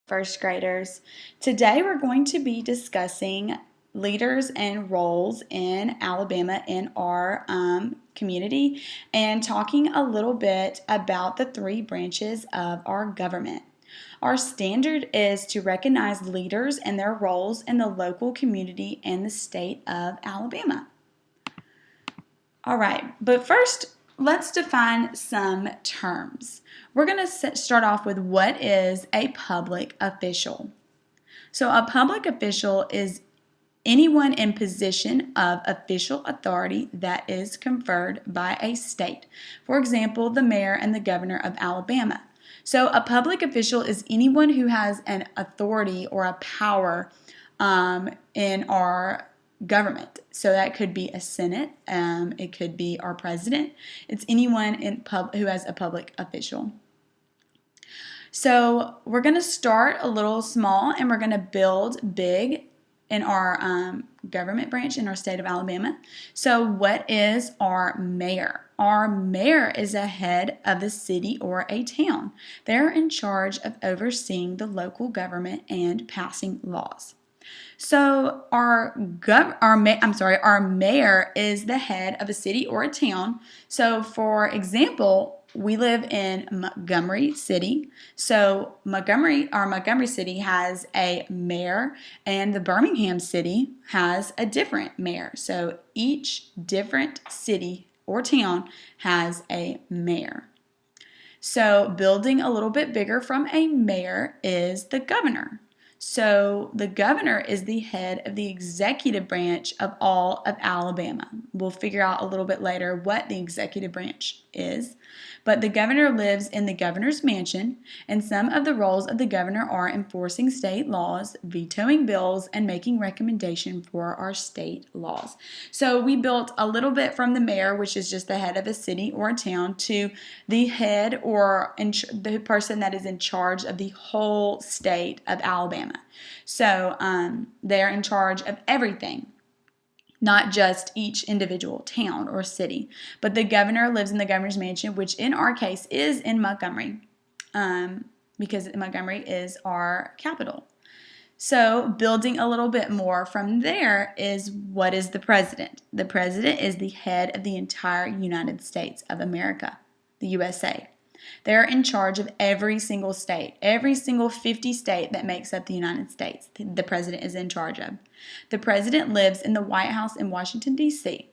First graders. Today we're going to be discussing leaders and roles in Alabama in our community and talking a little bit about the three branches of our government. Our standard is to recognize leaders and their roles in the local community and the state of Alabama. All right, but first, let's define some terms. We're going to start off with what is a public official. So a public official is anyone in position of official authority that is conferred by a state. For example, the mayor and the governor of Alabama. So a public official is anyone who has an authority or a power in our government. So that could be a senate, it could be our president. It's anyone who has a public official. So we're going to start a little small and we're going to build big in our government branch in our state of Alabama. So what is our mayor? Our mayor is a head of the city or a town. They're in charge of overseeing the local government and passing laws. So our mayor is the head of a city or a town. So for example, we live in Montgomery City. So our Montgomery City has a mayor, and the Birmingham City has a different mayor. So each different city or town has a mayor. So building a little bit bigger from a mayor is the governor. So the governor is the head of the executive branch of all of Alabama. We'll figure out a little bit later what the executive branch is. But the governor lives in the governor's mansion, and some of the roles of the governor are enforcing state laws, vetoing bills, and making recommendation for our state laws. So we built a little bit from the mayor, which is just the head of a city or a town, to the head or the person that is in charge of the whole state of Alabama. So they're in charge of everything, not just each individual town or city. But the governor lives in the governor's mansion, which in our case is in Montgomery, because Montgomery is our capital. So building a little bit more from there is, what is the president? The president is the head of the entire United States of America, the USA. They're in charge of every single state, every single 50 state that makes up the United States. The president is in charge of. The president lives in the White House in Washington, D.C.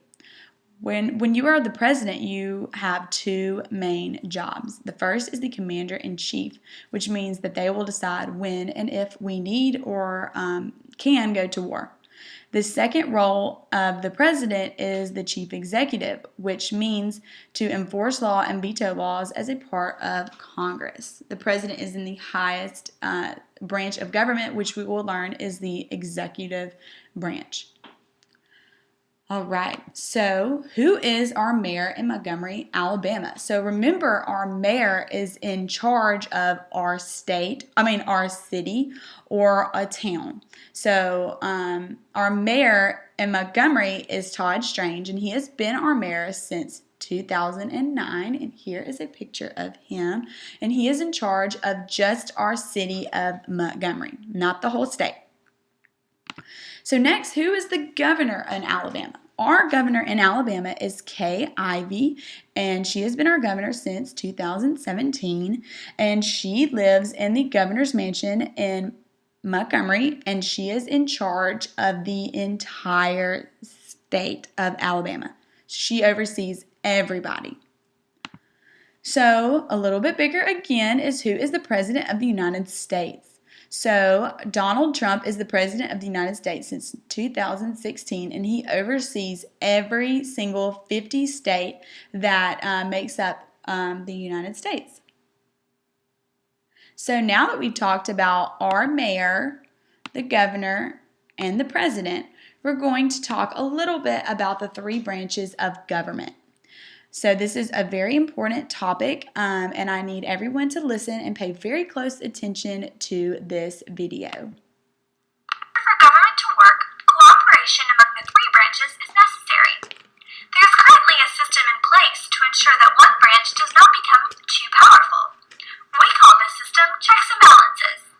When you are the president, you have two main jobs. The first is the commander-in-chief, which means that they will decide when and if we need or can go to war. The second role of the president is the chief executive, which means to enforce law and veto laws as a part of Congress. The president is in the highest branch of government, which we will learn is the executive branch. All right, so who is our mayor in Montgomery, Alabama? So remember, our mayor is in charge of our city or a town. So our mayor in Montgomery is Todd Strange, and he has been our mayor since 2009, and here is a picture of him, and he is in charge of just our city of Montgomery, not the whole state. So next, who is the governor in Alabama? Our governor in Alabama is Kay Ivey, and she has been our governor since 2017, and she lives in the governor's mansion in Montgomery, and she is in charge of the entire state of Alabama. She oversees everybody. So a little bit bigger again is, who is the president of the United States? So Donald Trump is the president of the United States since 2016, and he oversees every single 50 state that makes up the United States. So now that we've talked about our mayor, the governor, and the president, we're going to talk a little bit about the three branches of government. So this is a very important topic, and I need everyone to listen and pay very close attention to this video. For government to work, cooperation among the three branches is necessary. There is currently a system in place to ensure that one branch does not become too powerful. We call this system checks and balances.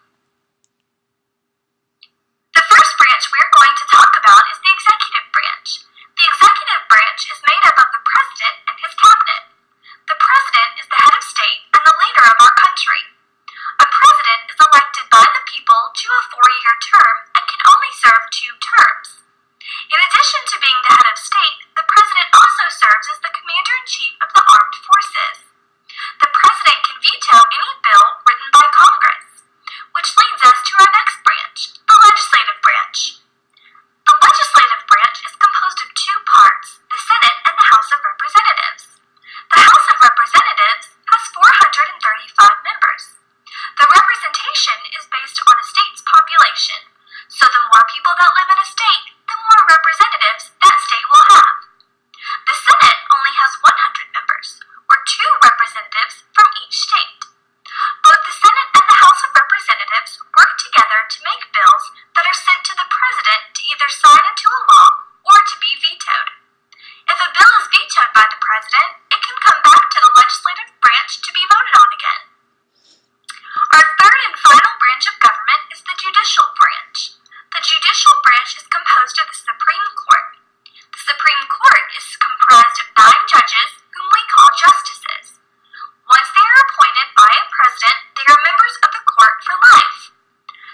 elected by the people to a 4-year term and can only serve 2 terms. In addition to being the head of state, the president also serves as the commander-in-chief of the armed forces. The president can veto any bill written by Congress, which leads us to our next branch, the legislative branch. The legislative branch is composed of 2 parts, the Senate and the House of Representatives. The House of Representatives has 435 members. The representation is based on a state's population, so the more people that live in a state, the more representatives that state will have. The Senate only has 100 members, or 2 representatives from each state. Both the Senate and the House of Representatives work together to make bills that are sent to the president to either sign into a law or to be vetoed. If a bill is vetoed by the president, it can come back to the legislative branch to be voted on again. Our third and final branch of government is the judicial branch. The judicial branch is composed of the Supreme Court. The Supreme Court is comprised of 9 judges whom we call justices. Once they are appointed by a president, they are members of the court for life.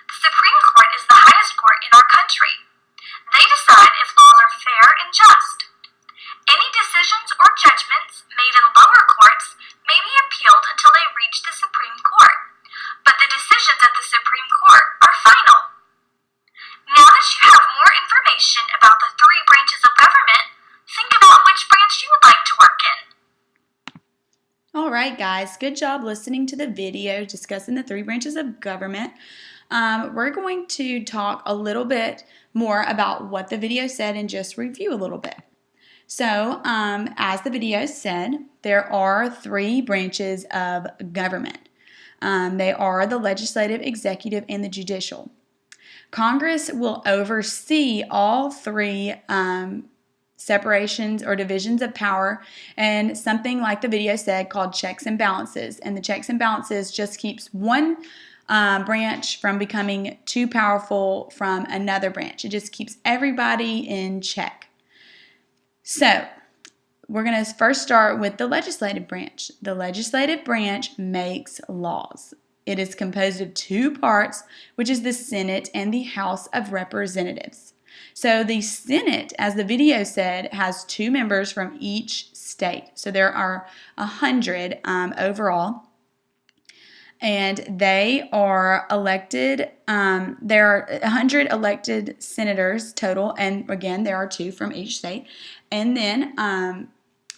The Supreme Court is the highest court in our country. They decide if laws are fair and just. Any decisions or judgments made in lower courts may be appealed until they reach the Supreme Court, but the decisions of the Supreme Court are final. Now that you have more information about the 3 branches of government, think about which branch you would like to work in. All right, guys, good job listening to the video discussing the 3 branches of government. We're going to talk a little bit more about what the video said and just review a little bit. So, as the video said, there are 3 branches of government. They are the legislative, executive, and the judicial. Congress will oversee all 3 separations or divisions of power, and something like the video said called checks and balances. And the checks and balances just keeps one branch from becoming too powerful from another branch. It just keeps everybody in check. So, we're going to first start with the legislative branch. The legislative branch makes laws. It is composed of 2 parts, which is the Senate and the House of Representatives. So the Senate, as the video said, has 2 members from each state. So there are 100 overall. And they are elected, there are 100 elected senators total, and again, there are 2 from each state. And then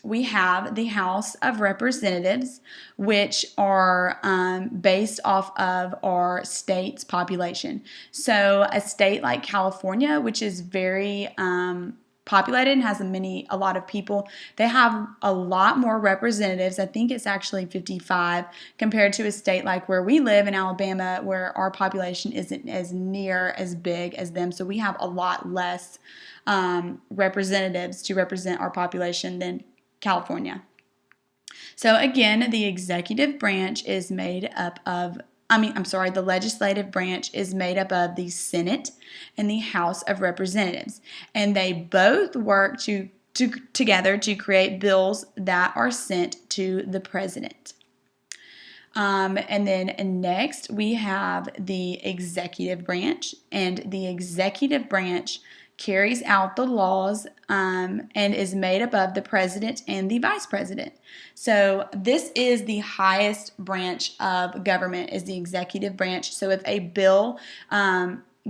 we have the House of Representatives, which are based off of our state's population. So a state like California, which is very populated and has a lot of people, they have a lot more representatives. I think it's actually 55 compared to a state like where we live in Alabama, where our population isn't as near as big as them. So we have a lot less representatives to represent our population than California. So again, the executive branch is made up of the legislative branch is made up of the Senate and the House of Representatives. And they both work together to create bills that are sent to the president. And then next we have the executive branch. And the executive branch carries out the laws and is made up of the president and the vice president. So this is the highest branch of government, is the executive branch. So if a bill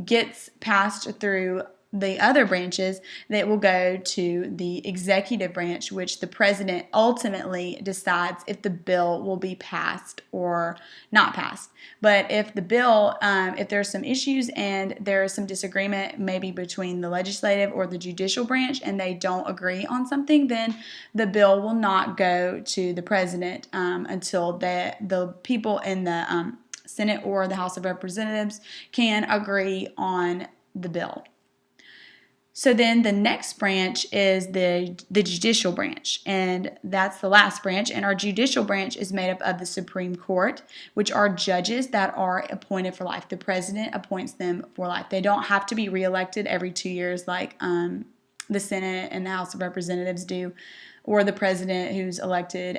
gets passed through the other branches, that will go to the executive branch, which the president ultimately decides if the bill will be passed or not passed. But if the bill, if there's some issues and there is some disagreement maybe between the legislative or the judicial branch and they don't agree on something, then the bill will not go to the president until the people in the Senate or the House of Representatives can agree on the bill. So then the next branch is the judicial branch, and that's the last branch. And our judicial branch is made up of the Supreme Court, which are judges that are appointed for life. The president appoints them for life. They don't have to be reelected every 2 years like the Senate and the House of Representatives do, or the president who's elected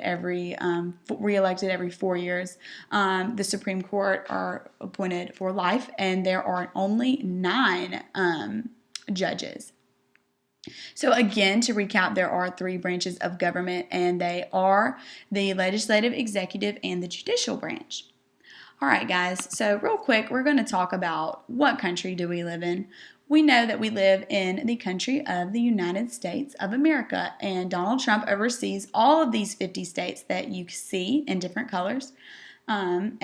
reelected every 4 years. The Supreme Court are appointed for life, and there are only 9 judges. So again, to recap, there are 3 branches of government, and they are the legislative, executive, and the judicial branch. All right, guys, so real quick, we're going to talk about what country do we live in. We know that we live in the country of the United States of America, and Donald Trump oversees all of these 50 states that you see in different colors. And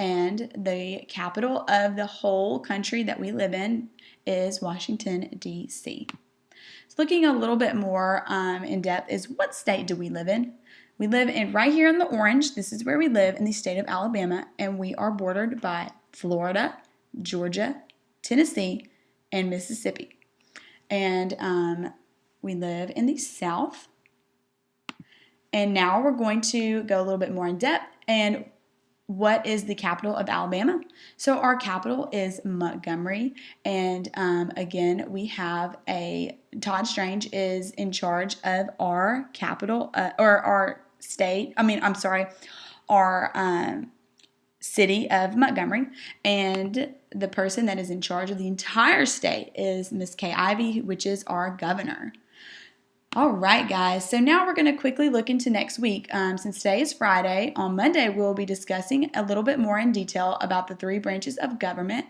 the capital of the whole country that we live in is Washington, D.C. So looking a little bit more in depth is, what state do we live in? We live in right here in the orange. This is where we live, in the state of Alabama, and we are bordered by Florida, Georgia, Tennessee, and Mississippi. And we live in the South. And now we're going to go a little bit more in depth. And what is the capital of Alabama? So our capital is Montgomery. And again, we have Todd Strange is in charge of our capital, or our state. Our city of Montgomery, and the person that is in charge of the entire state is Miss Kay Ivey, which is our governor. All right, guys, so now we're going to quickly look into next week. Since today is Friday, on Monday we'll be discussing a little bit more in detail about the 3 branches of government,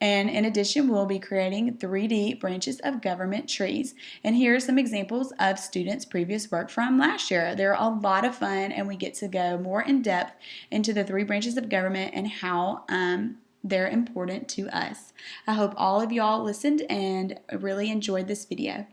and in addition we'll be creating 3D branches of government trees. And here are some examples of students' previous work from last year. They're a lot of fun, and we get to go more in depth into the 3 branches of government and how they're important to us. I hope all of y'all listened and really enjoyed this video.